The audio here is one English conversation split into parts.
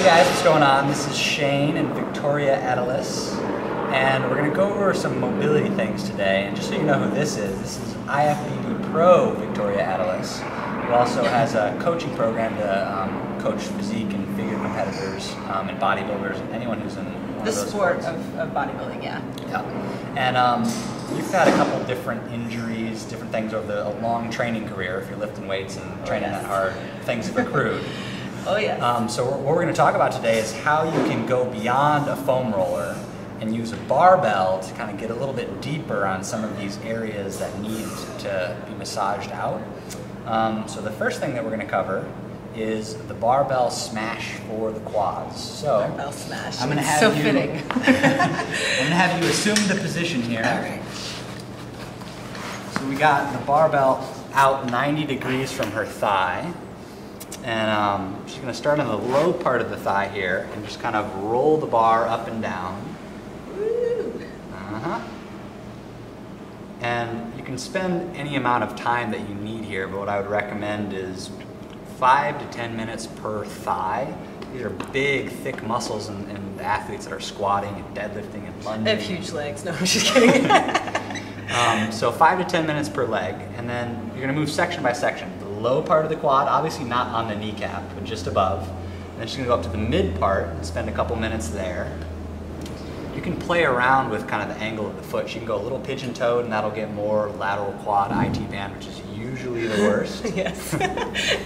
Hey guys, what's going on? This is Shane and Victoria Adelus, and we're going to go over some mobility things today. And just so you know who this is IFBB Pro Victoria Adelus, who also has a coaching program to coach physique and figure competitors and bodybuilders and anyone who's in one of those sport sports. of bodybuilding, yeah. Yeah, and you've had a couple different injuries, different things over a long training career. If you're lifting weights and training that hard, things have accrued. Oh yes. So what we're going to talk about today is how you can go beyond a foam roller and use a barbell to kind of get a little bit deeper on some of these areas that need to be massaged out. So the first thing that we're going to cover is the barbell smash for the quads. So barbell smash. I'm going to have so you. fitting. I'm going to have you assume the position here. All right. So we got the barbell out 90 degrees from her thigh. And she's going to start on the low part of the thigh here and just kind of roll the bar up and down. Woo. And you can spend any amount of time that you need here, but what I would recommend is 5 to 10 minutes per thigh. These are big, thick muscles in the athletes that are squatting and deadlifting and lunging. They have huge legs. No, I'm just kidding. So 5 to 10 minutes per leg, and then you're going to move section by section. The low part of the quad, obviously not on the kneecap, but just above. And then she's going to go up to the mid part and spend a couple minutes there. You can play around with kind of the angle of the foot. She can go a little pigeon-toed, and that'll get more lateral quad IT band, which is usually the worst. Yes.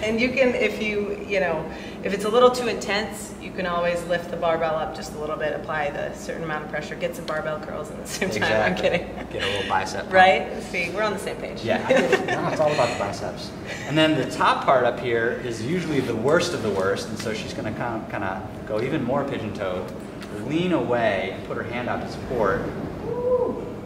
And you can, if if it's a little too intense, you can always lift the barbell up just a little bit, apply the certain amount of pressure, get some barbell curls at the same time. Exactly. I'm kidding. Get a little bicep. Right? See, we're on the same page. Yeah, no, it's all about the biceps. And then the top part up here is usually the worst of the worst, and so she's going to kind of go even more pigeon-toed, lean away, and put her hand out to support.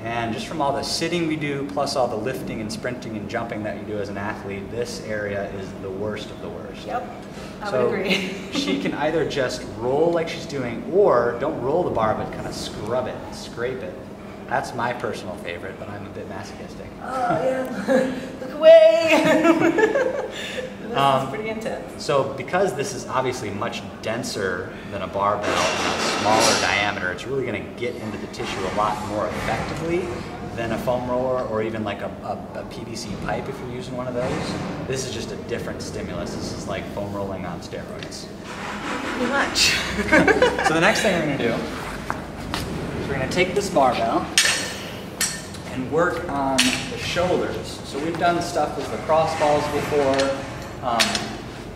And just from all the sitting we do, plus all the lifting and sprinting and jumping that you do as an athlete, this area is the worst of the worst. Yep, I would agree. She can either just roll like she's doing, or don't roll the bar, but kind of scrub it, scrape it. That's my personal favorite, but I'm a bit masochistic. Oh yeah, look away! This is pretty intense. So because this is obviously much denser than a barbell and a smaller diameter, it's really going to get into the tissue a lot more effectively than a foam roller or even like a PVC pipe if you're using one of those. This is just a different stimulus. This is like foam rolling on steroids. Pretty much. So the next thing we're going to do is we're going to take this barbell and work on the shoulders. So we've done stuff with lacrosse balls before,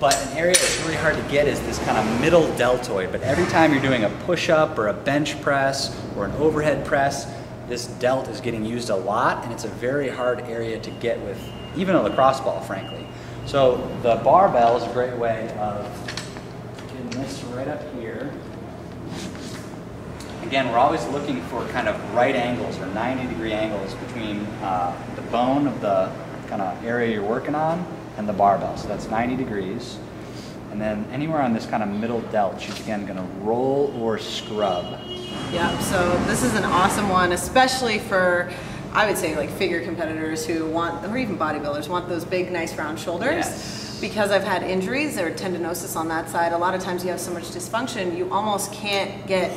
but an area that's really hard to get is this kind of middle deltoid. But every time you're doing a push-up or a bench press or an overhead press, this delt is getting used a lot, and it's a very hard area to get with even a lacrosse ball, frankly. So the barbell is a great way of getting this right up here. Again, we're always looking for kind of right angles or 90-degree angles between the bone of the kind of area you're working on and the barbell. So that's 90 degrees. And then anywhere on this kind of middle delt, she's again going to roll or scrub. Yeah, so this is an awesome one, especially for, I would say, like figure competitors who want, or even bodybuilders, want those big, nice round shoulders. Yes. Because I've had injuries or tendinosis on that side, a lot of times you have so much dysfunction, you almost can't get,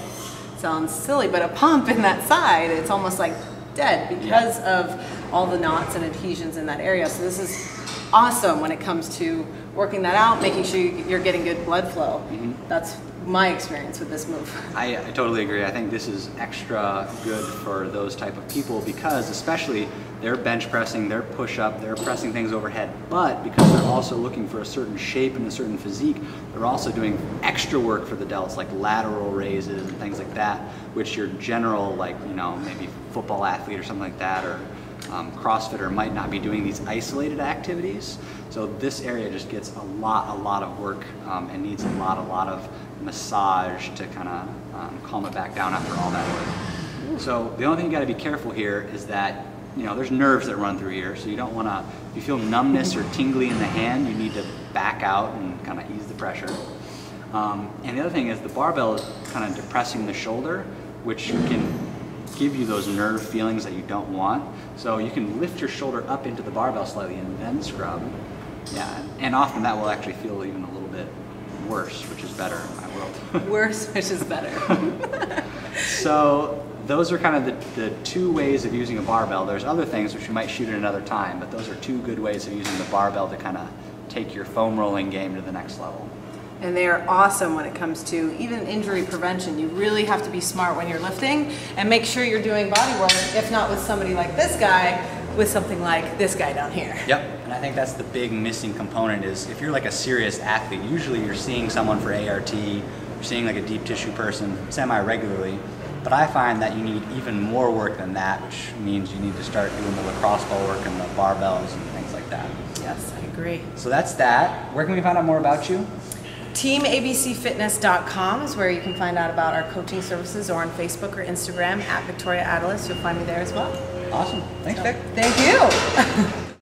sounds silly, but a pump in that side, it's almost like dead because of all the knots and adhesions in that area. So this is awesome when it comes to working that out, making sure you're getting good blood flow. That's my experience with this move. I totally agree. I think this is extra good for those type of people because especially they're bench pressing, they're push up, they're pressing things overhead, but because they're also looking for a certain shape and a certain physique, they're also doing extra work for the delts like lateral raises and things like that, which your general, like, maybe football athlete or something like that, or CrossFitter might not be doing these isolated activities. So this area just gets a lot of work and needs a lot of massage to kind of calm it back down after all that work. So the only thing you got to be careful here is that there's nerves that run through here, so you don't want to, if you feel numbness or tingly in the hand, you need to back out and kind of ease the pressure. And the other thing is the barbell is kind of depressing the shoulder, which can give you those nerve feelings that you don't want. So you can lift your shoulder up into the barbell slightly and then scrub. Yeah, and often that will actually feel even a little bit worse, which is better, I will world. Worse, which is better. So those are kind of the two ways of using a barbell. There's other things which we might shoot at another time, but those are two good ways of using the barbell to kind of take your foam rolling game to the next level. And they are awesome when it comes to even injury prevention. You really have to be smart when you're lifting and make sure you're doing body work, if not with somebody like this guy, with something like this guy down here. Yep, and I think that's the big missing component is if you're like a serious athlete, usually you're seeing someone for ART, you're seeing like a deep tissue person semi-regularly, but I find that you need even more work than that, which means you need to start doing the lacrosse ball work and the barbells and things like that. Yes, I agree. So that's that. Where can we find out more about you? TeamABCFitness.com is where you can find out about our coaching services, or on Facebook or Instagram at Victoria Adelus. You'll find me there as well. Awesome. Thanks, Vic. Thank you.